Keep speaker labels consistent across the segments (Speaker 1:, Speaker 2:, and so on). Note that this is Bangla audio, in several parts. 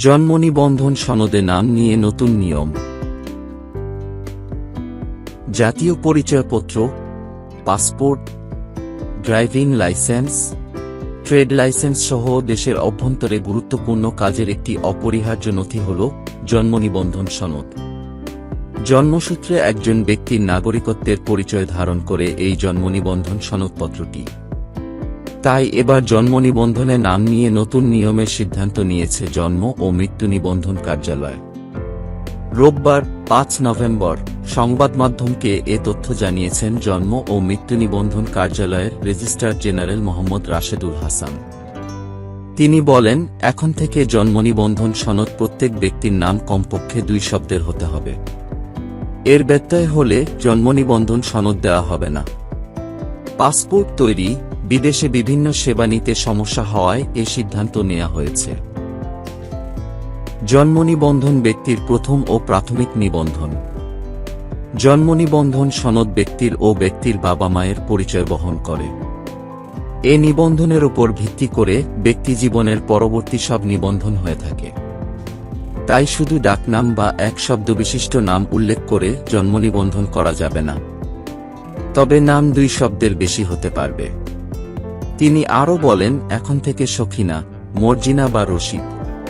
Speaker 1: জন্ম নিবন্ধন সনদে নাম নিয়ে নতুন নিয়ম। জাতীয় পরিচয়পত্র, passport, driving licence, trade licence সহ দেশের অভ্যন্তরে গুরুত্বপূর্ণ কাজের একটি অপরিহার্য নথি হল জন্ম নিবন্ধন সনদ। জন্মসূত্রে একজন ব্যক্তির নাগরিকত্বের পরিচয় ধারণ করে এই জন্ম নিবন্ধন সনদপত্রটি। তাই এবার জন্ম নিবন্ধনে নাম নিয়ে নতুন নিয়মের সিদ্ধান্ত নিয়েছে জন্ম ও মৃত্যু নিবন্ধন কার্যালয়। রোববার ৫ নভেম্বর সংবাদমাধ্যমকে এ তথ্য জানিয়েছেন জন্ম ও মৃত্যু নিবন্ধন কার্যালয়ের রেজিস্ট্রার জেনারেল মোহাম্মদ রাশেদুল হাসান। তিনি বলেন, এখন থেকে জন্ম নিবন্ধন সনদ প্রত্যেক ব্যক্তির নাম কমপক্ষে ২ শব্দের হতে হবে। এর ব্যত্যয় হলে জন্ম নিবন্ধন সনদ দেওয়া হবে না। পাসপোর্ট তৈরি, বিদেশে বিভিন্ন সেবা নিতে সমস্যা হওয়ায় এ সিদ্ধান্ত নেওয়া হয়েছে। জন্ম নিবন্ধন ব্যক্তির প্রথম ও প্রাথমিক নিবন্ধন। জন্ম নিবন্ধন সনদ ব্যক্তির ও ব্যক্তির বাবা মায়ের পরিচয় বহন করে। এ নিবন্ধনের উপর ভিত্তি করে ব্যক্তি জীবনের পরবর্তী সব নিবন্ধন হয়ে থাকে। তাই শুধু ডাকনাম বা এক শব্দ বিশিষ্ট নাম উল্লেখ করে জন্ম নিবন্ধন করা যাবে না। তবে নাম ২ শব্দের বেশি হতে পারবে। তিনি আরও বলেন, এখন থেকে সখিনা, মর্জিনা বা রশিদ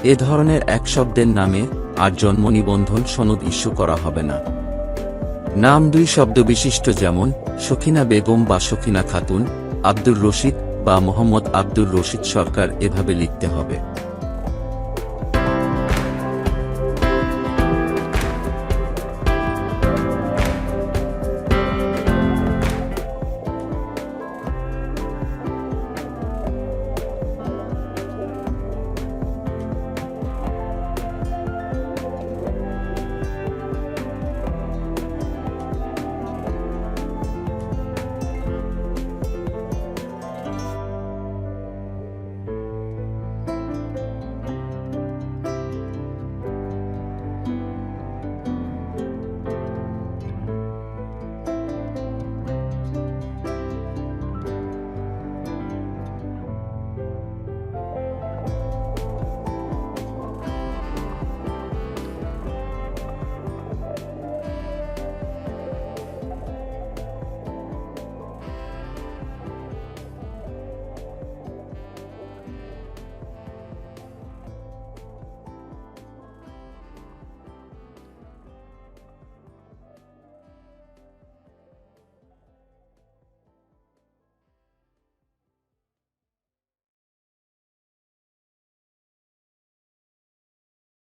Speaker 1: এ ধরনের এক শব্দের নামে আর জন্ম নিবন্ধন সনদ ইস্যু করা হবে না। নাম ২ শব্দ বিশিষ্ট, যেমন সখিনা বেগম বা সখিনা খাতুন, আব্দুর রশিদ বা মোহাম্মদ আব্দুর রশিদ সরকার এভাবে লিখতে হবে।